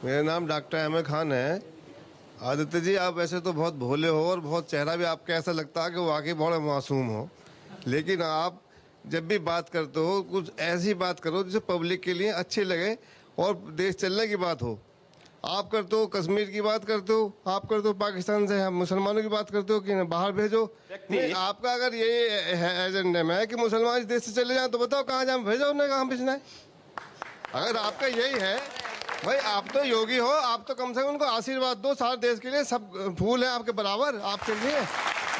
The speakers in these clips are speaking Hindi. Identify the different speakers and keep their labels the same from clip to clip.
Speaker 1: मेरा नाम डॉक्टर अहमद खान है। आदित्य जी, आप वैसे तो बहुत भोले हो और बहुत चेहरा भी आपका ऐसा लगता है कि वाकई बहुत मासूम हो, लेकिन आप जब भी बात करते हो कुछ ऐसी बात करो जिसे पब्लिक के लिए अच्छी लगे और देश चलने की बात हो। आप करते हो कश्मीर की बात करते हो, आप करते हो पाकिस्तान से हम मुसलमानों की बात करते हो कि बाहर भेजो। आपका अगर ये एजेंडे में है कि मुसलमान इस देश से चले जाएं तो बताओ कहाँ जाए, भेजो उन्हें, कहाँ भेजना है। अगर आपका यही है भाई, आप तो योगी हो, आप तो कम से कम उनको आशीर्वाद दो। सारे देश के लिए सब फूल है आपके बराबर, आपके लिए।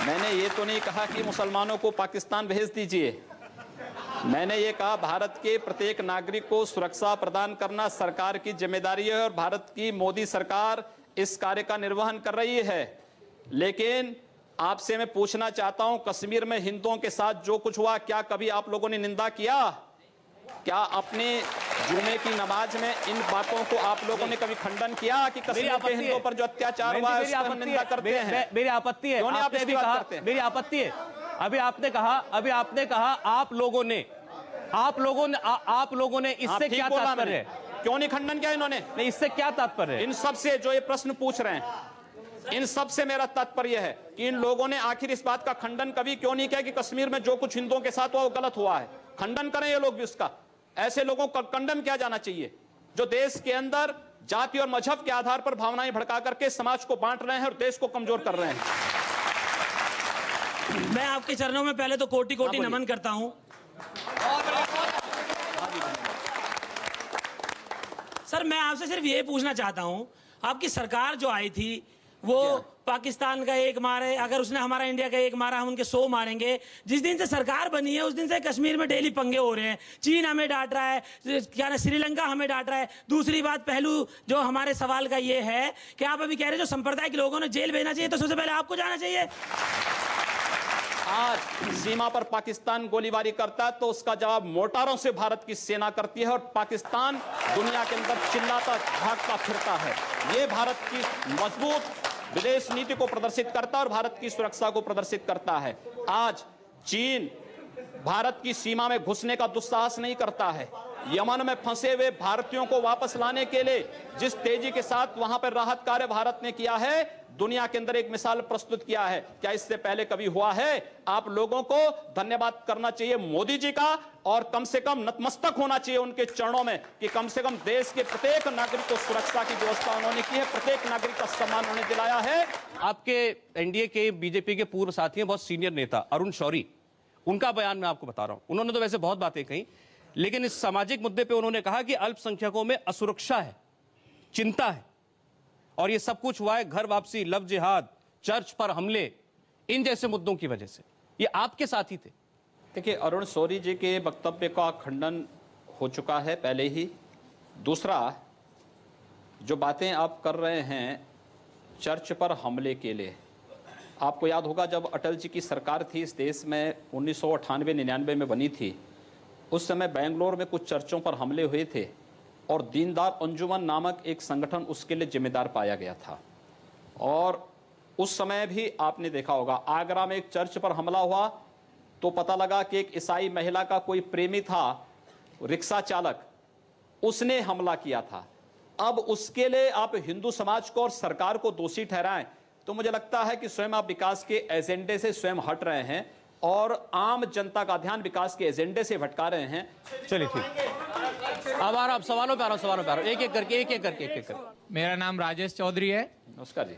Speaker 2: मैंने ये तो नहीं कहा कि मुसलमानों को पाकिस्तान भेज दीजिए। मैंने ये कहा भारत के प्रत्येक नागरिक को सुरक्षा प्रदान करना सरकार की जिम्मेदारी है और भारत की मोदी सरकार इस कार्य का निर्वहन कर रही है। लेकिन आपसे मैं पूछना चाहता हूं, कश्मीर में हिंदुओं के साथ जो कुछ हुआ, क्या कभी आप लोगों ने निंदा किया? क्या अपने जुमे की नमाज में इन बातों को आप लोगों ने कभी खंडन किया कि कश्मीर के हिंदुओं पर जो अत्याचार हुआ है उसकी निंदा करते हैं?
Speaker 3: मेरी आपत्ति है, आपने भी कहा, मेरी आपत्ति है। अभी आपने कहा आप लोगों ने इससे क्या तात्पर्य है?
Speaker 2: क्यों नहीं खंडन किया इन्होंने?
Speaker 3: नहीं, इससे क्या तात्पर्य है?
Speaker 2: इन सब से जो ये प्रश्न पूछ रहे हैं, इन सब से मेरा तात्पर्य है कि इन लोगों ने आखिर इस बात का खंडन कभी क्यों नहीं किया कि कश्मीर में जो कुछ हिंदुओं के साथ हुआ वो गलत हुआ है। खंडन करें ये लोग भी उसका। ऐसे लोगों को कंडम किया जाना चाहिए जो देश के अंदर जाति और मजहब के आधार पर भावनाएं भड़का करके समाज को बांट रहे हैं और देश को कमजोर कर रहे हैं।
Speaker 4: मैं आपके चरणों में पहले तो कोटि कोटि नमन करता हूं। सर, मैं आपसे सिर्फ ये पूछना चाहता हूं, आपकी सरकार जो आई थी वो पाकिस्तान का एक मारे, अगर उसने हमारा इंडिया का एक मारा हम उनके 100 मारेंगे। जिस दिन से सरकार बनी है उस दिन से कश्मीर में डेली पंगे हो रहे हैं। चीन हमें डांट रहा है, क्या ना श्रीलंका हमें डांट रहा है। दूसरी बात, पहलू जो हमारे सवाल का ये है कि आप अभी कह रहे हैं जो संप्रदाय के लोगों ने जेल भेजना चाहिए, तो सबसे पहले आपको जाना चाहिए।
Speaker 2: आज सीमा पर पाकिस्तान गोलीबारी करता है तो उसका जवाब मोटारों से भारत की सेना करती है और पाकिस्तान दुनिया के अंदर चिल्लाता भागता फिरता है। ये भारत की मजबूत विदेश नीति को प्रदर्शित करता है और भारत की सुरक्षा को प्रदर्शित करता है। आज चीन भारत की सीमा में घुसने का दुस्साहस नहीं करता है। यमन में फंसे हुए भारतीयों को वापस लाने के लिए जिस तेजी के साथ वहां पर राहत कार्य भारत ने किया है, दुनिया के अंदर एक मिसाल प्रस्तुत किया है। क्या इससे पहले कभी हुआ है? आप लोगों को धन्यवाद करना चाहिए मोदी जी का और कम से कम नतमस्तक होना चाहिए उनके चरणों में कि कम से कम देश के प्रत्येक नागरिक को सुरक्षा की व्यवस्था उन्होंने की है, प्रत्येक नागरिक का सम्मान उन्हें दिलाया है।
Speaker 3: आपके एनडीए के बीजेपी के पूर्व साथी हैं, बहुत सीनियर नेता अरुण शौरी, उनका बयान मैं आपको बता रहा हूं। उन्होंने तो वैसे बहुत बातें कही, लेकिन इस सामाजिक मुद्दे पे उन्होंने कहा कि अल्पसंख्यकों में असुरक्षा है, चिंता है, और ये सब कुछ हुआ है घर वापसी, लव जिहाद, चर्च पर हमले, इन जैसे मुद्दों की वजह से। ये आपके साथी थे।
Speaker 2: देखिए, अरुण शौरी जी के वक्तव्य का खंडन हो चुका है पहले ही। दूसरा, जो बातें आप कर रहे हैं चर्च पर हमले के लिए, आपको याद होगा जब अटल जी की सरकार थी इस देश में 1998-99 में बनी थी, उस समय बेंगलोर में कुछ चर्चों पर हमले हुए थे और दीनदार अंजुमन नामक एक संगठन उसके लिए जिम्मेदार पाया गया था। और उस समय भी आपने देखा होगा आगरा में एक चर्च पर हमला हुआ तो पता लगा कि एक ईसाई महिला का कोई प्रेमी था, रिक्शा चालक, उसने हमला किया था। अब उसके लिए आप हिंदू समाज को और सरकार को दोषी ठहराएं तो मुझे लगता है कि स्वयं आप विकास के एजेंडे से स्वयं हट रहे हैं और आम जनता का ध्यान विकास के एजेंडे से भटका रहे हैं।
Speaker 3: चलिए ठीक, अब आप सवालों पे आ रहा हूं, एक एक करके।
Speaker 5: मेरा नाम राजेश चौधरी है।
Speaker 2: नमस्कार जी।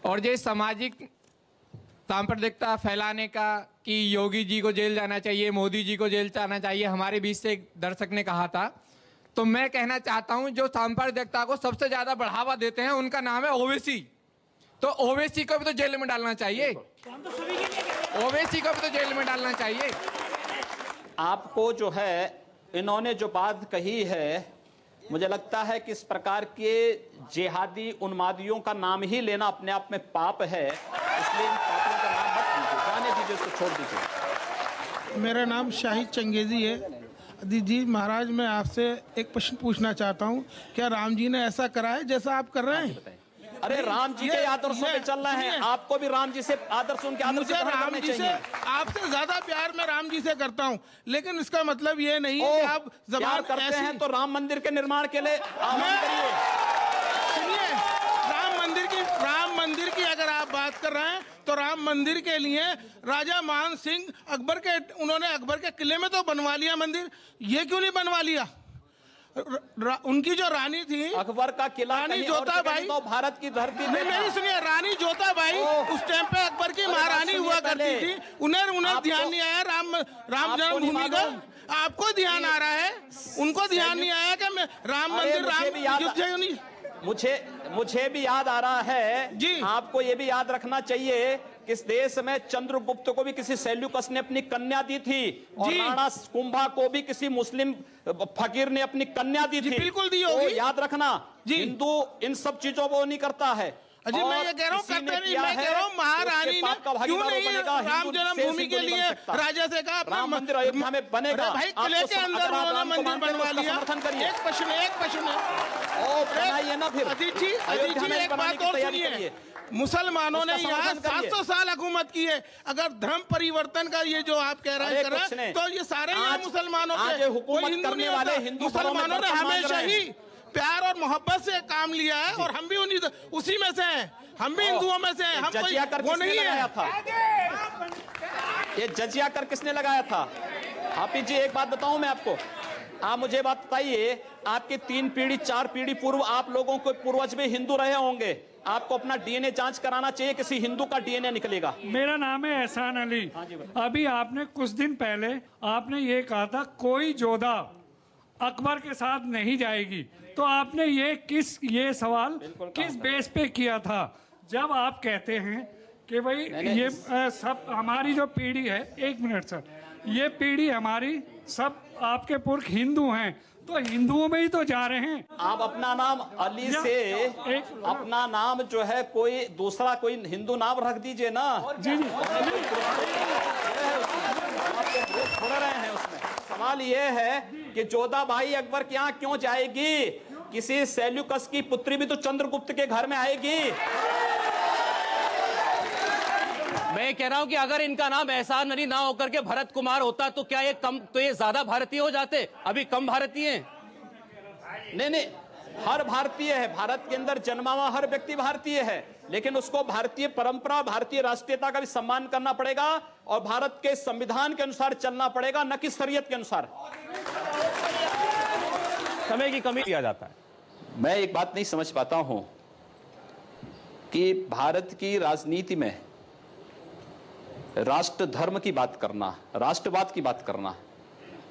Speaker 5: और ये सामाजिक सांप्रदायिकता फैलाने का कि योगी जी को जेल जाना चाहिए, मोदी जी को जेल जाना चाहिए, हमारे बीच से एक दर्शक ने कहा था, तो मैं कहना चाहता हूं जो सांप्रदायिकता को सबसे ज्यादा बढ़ावा देते हैं उनका नाम है ओवैसी। तो ओवैसी को भी तो जेल में डालना चाहिए, ओवैसी को भी तो जेल में डालना चाहिए।
Speaker 2: आपको जो है इन्होंने जो बात कही है, मुझे लगता है कि इस प्रकार के जिहादी उन्मादियों का नाम ही लेना अपने आप में पाप है, इसलिए इन पापों का नाम मत लीजिए, जाने दीजिए, उसको छोड़ दीजिए।
Speaker 6: मेरा नाम शाहिद चंगेजी है। जी महाराज, मैं आपसे एक प्रश्न पूछना चाहता हूँ, क्या राम जी ने ऐसा करा है जैसा आप कर रहे हैं?
Speaker 2: अरे राम जी के आदर्शों पे चल रहे हैं, आपको भी राम जी से आदर्श उनके आदर्श
Speaker 6: मुझे राम जी से आपसे ज्यादा प्यार मैं राम जी से करता हूं, लेकिन इसका मतलब ये नहीं है कि आप
Speaker 2: प्यार
Speaker 6: जबान
Speaker 2: करते हैं तो राम मंदिर के निर्माण के लिए आह्वान करिए।
Speaker 6: सुनिए, राम मंदिर की अगर आप बात कर रहे हैं तो राम मंदिर के लिए राजा मान सिंह उन्होंने अकबर के किले में तो बनवा लिया मंदिर, ये क्यों नहीं बनवा लिया? उनकी जो रानी थी
Speaker 2: अकबर का किला,
Speaker 6: रानी जोताबाई,
Speaker 2: तो भारत की धरती में
Speaker 6: नहीं सुनिए, रानी जोताबाई उस टाइम पे अकबर की महारानी हुआ करती थी, उन्हें ध्यान नहीं आया राम जन्मभूमि का। आपको ध्यान आ रहा है, उनको ध्यान नहीं आया कि राम मंदिर
Speaker 2: मुझे भी याद आ रहा है
Speaker 6: जी।
Speaker 2: आपको ये भी याद रखना चाहिए कि इस देश में चंद्रगुप्त को भी किसी सेल्यूकस ने अपनी कन्या दी थी और राणा कुंभा को भी किसी मुस्लिम फकीर ने अपनी कन्या दी थी।
Speaker 6: बिल्कुल दी होगी,
Speaker 2: याद रखना। हिंदू इन सब चीजों को नहीं करता है।
Speaker 6: अजी मैं ये कह रहा हूँ करते नहीं, मैं कह रहा हूँ महारानी ने क्यों नहीं राम जन्मभूमि के लिए राजा से कहा
Speaker 2: राम मंदिर अयोध्या में बनेगा।
Speaker 6: भाई किले के अंदर उन्होंने मंदिर बनवा लिया। एक प्रश्न
Speaker 2: बनाइए ना फिर।
Speaker 6: अजीत जी एक बात और सुनिए, मुसलमानों ने यहाँ 700 साल हुकूमत की है। अगर धर्म परिवर्तन का ये जो आप कह रहे हैं तो ये सारे यहाँ मुसलमानों के, कोई हिंदू नहीं होता। मुसलमानों ने हमेशा ही प्यार और मोहब्बत से काम लिया है और हम भी उसी में से हैं, हम भी हिंदुओं में से हैं। हम कोई वो नहीं है।
Speaker 2: ये जजिया कर किसने लगाया था? हाफिज जी एक बात बताऊं मैं आपको, आप मुझे बात बताइए, आपके 3 पीढ़ी 4 पीढ़ी पूर्व आप लोगों को पूर्वज भी हिंदू रहे होंगे, आपको अपना डीएनए जांच कराना चाहिए, किसी हिंदू का डीएनए निकलेगा।
Speaker 7: मेरा नाम है एहसान अली। अभी आपने कुछ दिन पहले आपने ये कहा था कोई जोधा अकबर के साथ नहीं जाएगी, तो आपने ये सवाल किस बेस पे किया था? जब आप कहते हैं कि भाई ये सब हमारी जो पीढ़ी है, 1 मिनट सर, ये पीढ़ी हमारी सब आपके पुरख हिंदू हैं, तो हिंदुओं में ही तो जा रहे हैं।
Speaker 2: आप अपना नाम अली से अपना नाम जो है कोई दूसरा कोई हिंदू नाम रख दीजिए ना।
Speaker 7: जी
Speaker 2: छोड़ रहे हैं उसमें। सवाल ये है कि जोधाबाई अकबर के यहाँ क्यों जाएगी? किसी सेल्यूकस की पुत्री भी तो चंद्रगुप्त के घर में आएगी।
Speaker 3: मैं कह रहा हूं कि अगर इनका नाम एहसान अली ना होकर के भरत कुमार होता तो क्या ये ज्यादा भारतीय हो जाते? अभी कम भारतीय हैं।
Speaker 2: नहीं, हर भारतीय है, भारत के अंदर जन्मा हुआ हर व्यक्ति भारतीय है, लेकिन उसको भारतीय परंपरा, भारतीय राष्ट्रीयता का भी सम्मान करना पड़ेगा और भारत के संविधान के अनुसार चलना पड़ेगा, न कि शरीयत के अनुसार।
Speaker 3: समय की कमी किया जाता है।
Speaker 2: मैं एक बात नहीं समझ पाता हूं कि भारत की राजनीति में राष्ट्र धर्म की बात करना, राष्ट्रवाद की बात करना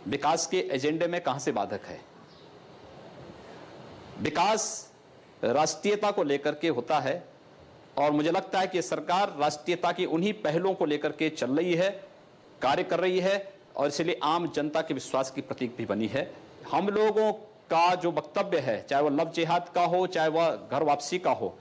Speaker 2: विकास के एजेंडे में कहां से बाधक है? विकास राष्ट्रीयता को लेकर के होता है और मुझे लगता है कि सरकार राष्ट्रीयता की उन्हीं पहलों को लेकर के चल रही है, कार्य कर रही है और इसलिए आम जनता के विश्वास की प्रतीक भी बनी है। हम लोगों का जो वक्तव्य है, चाहे वह लव जिहाद का हो, चाहे वह घर वापसी का हो,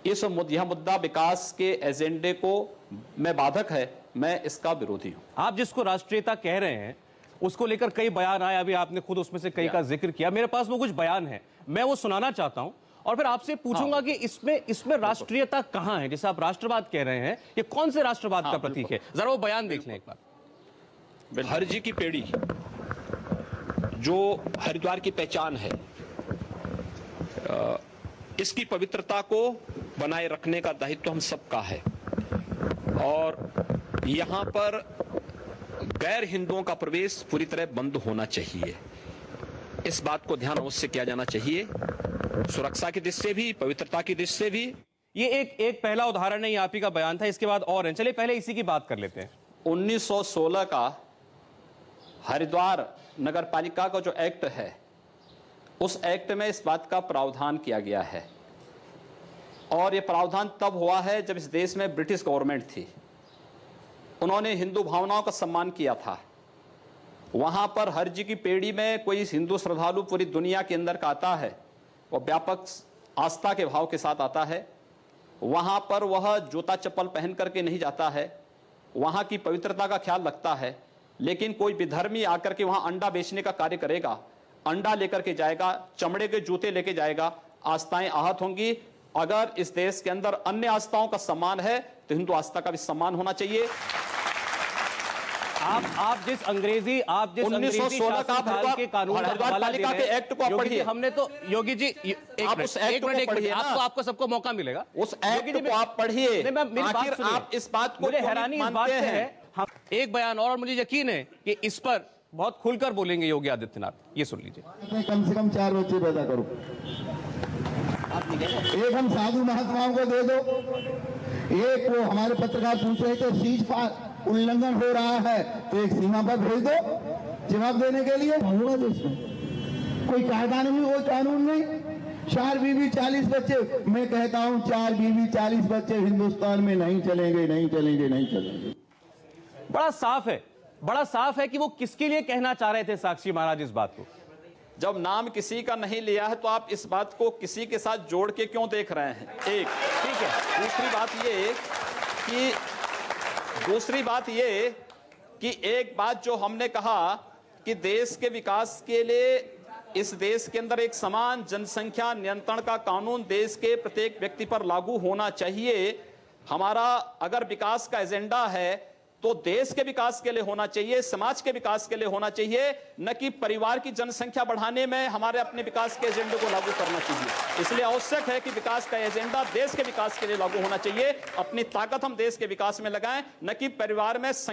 Speaker 2: यह मुद्दा विकास के एजेंडे को में बाधक है, मैं इसका विरोधी हूं।
Speaker 3: आप जिसको राष्ट्रीयता कह रहे हैं उसको लेकर कई बयान आए, अभी आपने खुद उसमें से कई का जिक्र किया। मेरे पास वो कुछ बयान है, मैं वो सुनाना चाहता हूं और फिर आपसे पूछूंगा कि इसमें राष्ट्रीयता कहां है? जैसे आप राष्ट्रवाद कह रहे हैं, ये कौन से राष्ट्रवाद का प्रतीक है? जरा वो बयान देख लें एक बार।
Speaker 8: हरजी की पेड़ी जो हरिद्वार की पहचान है, इसकी पवित्रता को बनाए रखने का दायित्व हम सबका है और यहां पर गैर हिंदुओं का प्रवेश पूरी तरह बंद होना चाहिए। इस बात को ध्यान अवश्य किया जाना चाहिए, सुरक्षा की दृष्टि से भी, पवित्रता की दृष्टि से भी।
Speaker 3: ये एक पहला उदाहरण है, आप ही का बयान था, इसके बाद और हैं। चलिए पहले इसी की बात कर लेते हैं।
Speaker 2: 1916 का हरिद्वार नगर पालिका का जो एक्ट है, उस एक्ट में इस बात का प्रावधान किया गया है और यह प्रावधान तब हुआ है जब इस देश में ब्रिटिश गवर्नमेंट थी। उन्होंने हिंदू भावनाओं का सम्मान किया था। वहां पर हरजी की पेड़ी में कोई हिंदू श्रद्धालु पूरी दुनिया के अंदर का आता है, वह व्यापक आस्था के भाव के साथ आता है। वहां पर वह जूता चप्पल पहन करके नहीं जाता है, वहां की पवित्रता का ख्याल रखता है। लेकिन कोई विधर्मी आकर के वहां अंडा बेचने का कार्य करेगा, अंडा लेकर के जाएगा, चमड़े के जूते लेके जाएगा, आस्थाएं आहत होंगी, अगर इस देश के अंदर अन्य आस्थाओं का सम्मान है तो हिंदू आस्था का भी सम्मान होना चाहिए।
Speaker 3: आप जिस अंग्रेजी 1916
Speaker 2: का
Speaker 3: के कानून
Speaker 2: हरिद्वार पालिका के एक्ट को पढ़िए।
Speaker 3: हमने तो योगी जी
Speaker 2: आप उस एक्ट को पढ़िए,
Speaker 3: आपको सबको मौका मिलेगा
Speaker 2: उस एक्ट को आप पढ़िए। आखिर आप इस बात को
Speaker 3: मुझे हैरानी इस बात से है। हम एक बयान और मुझे यकीन है कि इस पर बहुत खुलकर बोलेंगे योगी आदित्यनाथ। ये सुन लीजिए।
Speaker 9: कम से कम 4 बच्चे पैदा करो, एक हम साधु महात्माओं को दे दो, एक वो हमारे पत्रकार पूछ रहे थे सीज फायर उल्लंघन हो रहा है तो एक सीमा पर भेज दो जवाब देने के लिए। होगा देश में कोई कायदा नहीं, कोई कानून नहीं। 4 बीवी 40 बच्चे, मैं कहता हूं 4 बीवी 40 बच्चे हिंदुस्तान में नहीं चलेंगे, नहीं चलेंगे, नहीं चलेंगे।
Speaker 3: बड़ा साफ है कि वो किसके लिए कहना चाह रहे थे साक्षी महाराज इस बात को।
Speaker 2: जब नाम किसी का नहीं लिया है तो आप इस बात को किसी के साथ जोड़ के क्यों देख रहे हैं? एक ठीक है। दूसरी बात ये कि एक बात जो हमने कहा कि देश के विकास के लिए इस देश के अंदर एक समान जनसंख्या नियंत्रण का कानून देश के प्रत्येक व्यक्ति पर लागू होना चाहिए। हमारा अगर विकास का एजेंडा है तो देश के विकास के लिए होना चाहिए, समाज के विकास के लिए होना चाहिए, न कि परिवार की जनसंख्या बढ़ाने में हमारे अपने विकास के एजेंडे को लागू करना चाहिए। इसलिए आवश्यक है कि विकास का एजेंडा देश के विकास के लिए लागू होना चाहिए। अपनी ताकत हम देश के विकास में लगाएं, न कि परिवार में